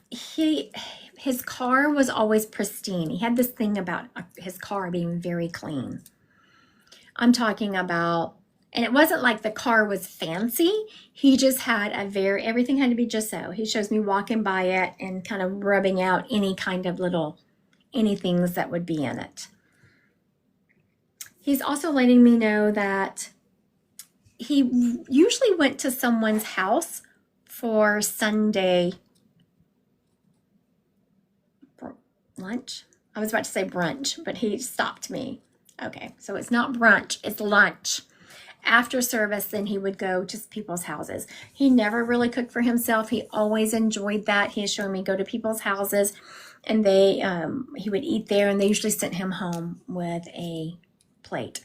his car was always pristine. He had this thing about his car being very clean. I'm talking about, and it wasn't like the car was fancy. He just had everything had to be just so. He shows me walking by it and kind of rubbing out any kind of any things that would be in it. He's also letting me know that he usually went to someone's house for Sunday lunch. I was about to say brunch, but he stopped me. Okay, so it's not brunch, it's lunch. After service, then he would go to people's houses. He never really cooked for himself. He always enjoyed that. He has shown me go to people's houses, and he would eat there, and they usually sent him home with a plate.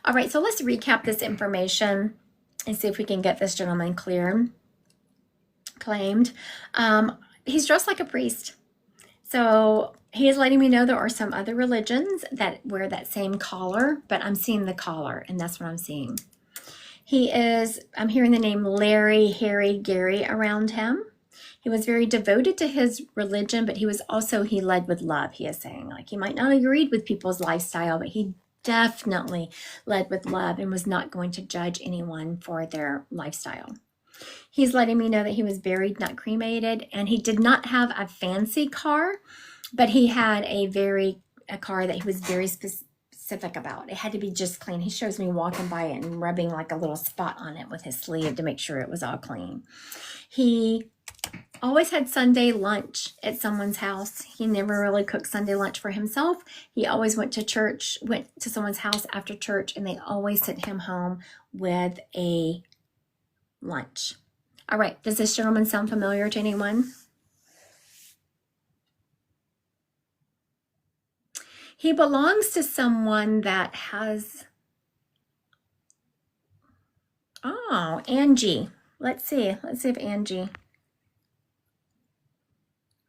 All right, so let's recap this information and see if we can get this gentleman claimed. He's dressed like a priest. So he is letting me know there are some other religions that wear that same collar, but I'm seeing the collar, and that's what I'm seeing. I'm hearing the name Larry, Harry, Gary around him. He was very devoted to his religion, but he led with love, he is saying. Like he might not have agreed with people's lifestyle, but he definitely led with love and was not going to judge anyone for their lifestyle. He's letting me know that he was buried, not cremated, and he did not have a fancy car, but he had a car that he was very specific about. It had to be just clean. He shows me walking by it and rubbing like a little spot on it with his sleeve to make sure it was all clean. He always had Sunday lunch at someone's house. He never really cooked Sunday lunch for himself. He always went to someone's house after church, and they always sent him home with a lunch. All right, does this gentleman sound familiar to anyone? He belongs to someone that has, Angie. Let's see if Angie,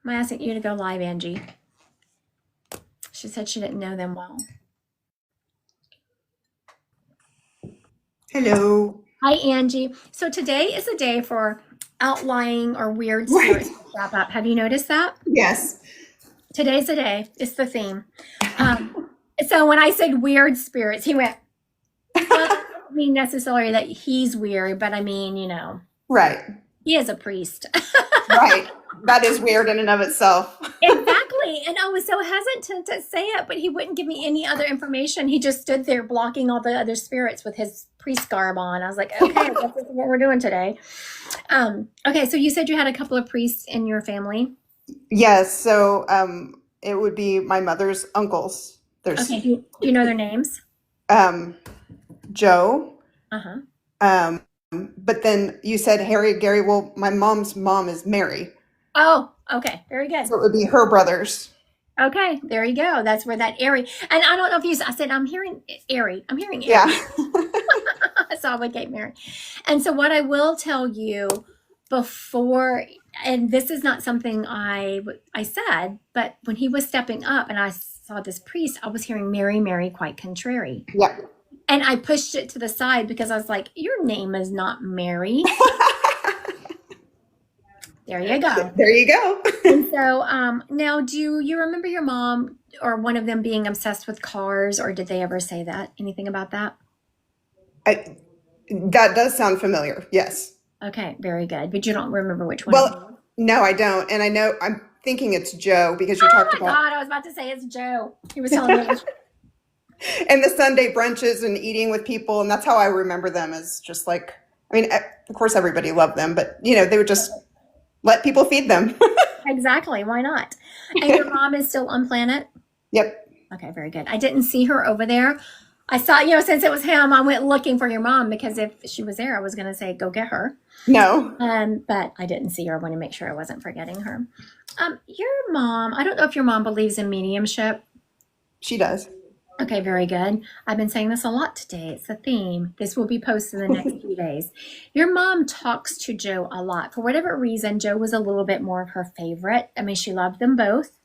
I'm asking you to go live, Angie. She said she didn't know them well. Hello. Hi, Angie. So today is a day for outlying or weird spirits to wrap up. Have you noticed that? Yes. Today's the day. It's the theme. So when I said weird spirits, he went, well, I don't mean necessarily that he's weird, but I mean, Right. he is a priest. Right. That is weird in and of itself. Exactly. And I was so hesitant to say it, but he wouldn't give me any other information. He just stood there blocking all the other spirits with his priest garb on. I was like, okay, this is what we're doing today. Okay, so you said you had a couple of priests in your family. Yes. So it would be my mother's uncles. There's Okay, do you know their names? Joe. Uh-huh. But then you said Harry, Gary. Well, my mom's mom is Mary. Oh, okay. Very good. So it would be her brothers. Okay, there you go. That's where that Airy. And I don't know if I said, I'm hearing Airy. I'm hearing Airy. Yeah. So I would get Mary. And so what I will tell you before, and this is not something I said, but when he was stepping up and I saw this priest, I was hearing Mary, Mary, quite contrary. Yeah. And I pushed it to the side because I was like, your name is not Mary. There you go. There you go. And so now, do you remember your mom or one of them being obsessed with cars, or did they ever say that? Anything about that? That does sound familiar. Yes. Okay, very good. But you don't remember which one? Well, no, I don't. And I'm thinking it's Joe because you talked about. Oh my God, I was about to say it's Joe. He was telling me it was And the Sunday brunches and eating with people. And that's how I remember them, as just like, I mean, of course, everybody loved them, but, they would just let people feed them. Exactly. Why not? And your mom is still on planet? Yep. Okay, very good. I didn't see her over there. I saw, since it was him, I went looking for your mom because if she was there, I was going to say, go get her. No. But I didn't see her. I want to make sure I wasn't forgetting her. Your mom, I don't know if your mom believes in mediumship. She does. Okay, very good. I've been saying this a lot today. It's a theme. This will be posted in the next few days. Your mom talks to Joe a lot. For whatever reason, Joe was a little bit more of her favorite. I mean, she loved them both,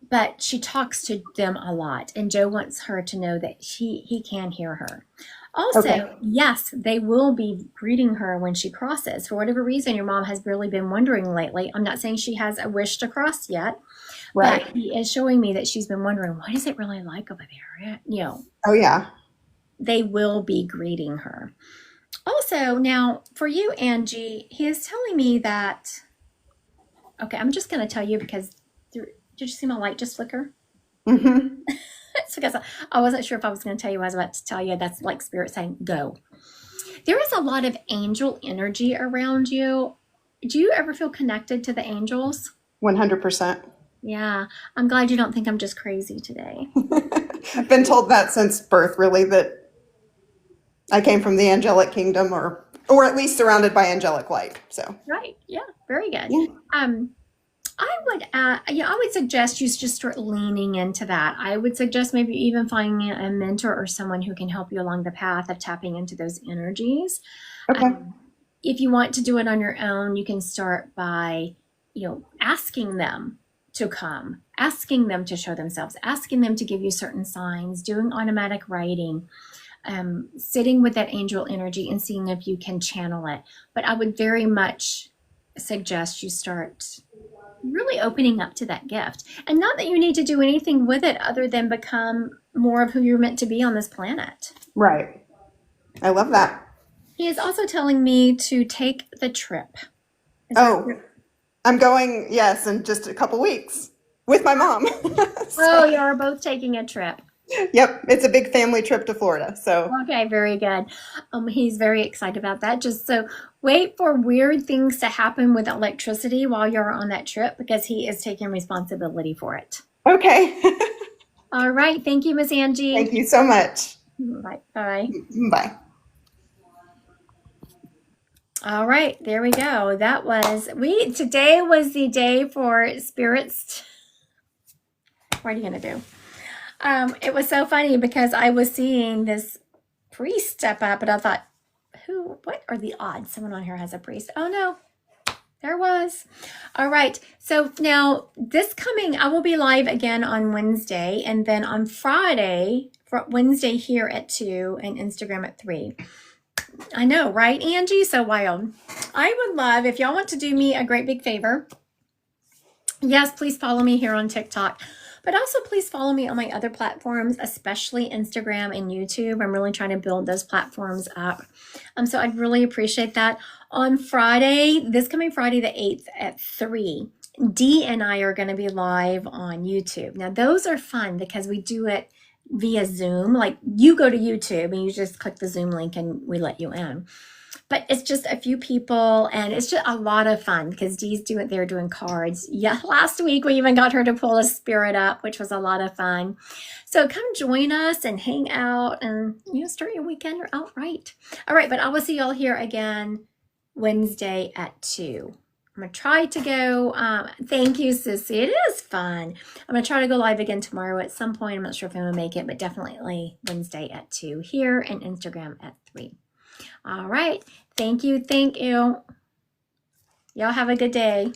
but she talks to them a lot. And Joe wants her to know that he can hear her. Okay. Also, yes, they will be greeting her when she crosses. For whatever reason, your mom has really been wondering lately. I'm not saying she has a wish to cross yet, but Right. he is showing me that she's been wondering, what is it really like over there? You know, Oh, yeah. they will be greeting her. Also, now for you, Angie, he is telling me that, okay, I'm just going to tell you because, did you see my light just flicker? Hmm. It's because I wasn't sure if I was going to tell you what I was about to tell you. That's like Spirit saying, go. There is a lot of angel energy around you. Do you ever feel connected to the angels? 100%. Yeah, I'm glad you don't think I'm just crazy today. I've been told that since birth, really, that I came from the angelic kingdom, or at least surrounded by angelic light. So, Right. Yeah, very good. yeah. I would suggest you just start leaning into that. I would suggest maybe even finding a mentor or someone who can help you along the path of tapping into those energies. Okay. If you want to do it on your own, you can start by, asking them to come, asking them to show themselves, asking them to give you certain signs, doing automatic writing, sitting with that angel energy and seeing if you can channel it. But I would very much suggest you start really opening up to that gift. And not that you need to do anything with it other than become more of who you're meant to be on this planet. Right. I love that. He is also telling me to take the trip. Is that Oh, I'm going, yes, in just a couple weeks with my mom. Oh, So, you are both taking a trip. yep, it's a big family trip to Florida. So, Okay, very good. He's very excited about that. Just so wait for weird things to happen with electricity while you're on that trip because he is taking responsibility for it. okay. All right. Thank you, Miss Angie. Thank you so much. Bye. Bye. Bye. All right, there we go. Today was the day for spirits. What are you gonna do? It was so funny because I was seeing this priest step up, and I thought, what are the odds someone on here has a priest? Oh no, there was. All right, so now I will be live again on Wednesday, and then on Friday, Wednesday here at 2 and Instagram at 3. I know, right, Angie? So wild. I would love if y'all want to do me a great big favor. Yes, please follow me here on TikTok, but also please follow me on my other platforms, especially Instagram and YouTube. I'm really trying to build those platforms up. So I'd really appreciate that. On Friday, this coming Friday, the 8th at 3, Dee and I are going to be live on YouTube. Now, those are fun because we do it via Zoom. Like you go to YouTube and you just click the Zoom link and we let you in. But it's just a few people and it's just a lot of fun because they're doing cards. Yeah, last week we even got her to pull a spirit up, which was a lot of fun. So come join us and hang out and start your weekend out right. All right, but I will see y'all here again Wednesday at 2. I'm going to try to go. Thank you, Sissy. It is fun. I'm going to try to go live again tomorrow at some point. I'm not sure if I'm going to make it, but definitely Wednesday at 2 here and Instagram at 3. All right. Thank you. Thank you. Y'all have a good day.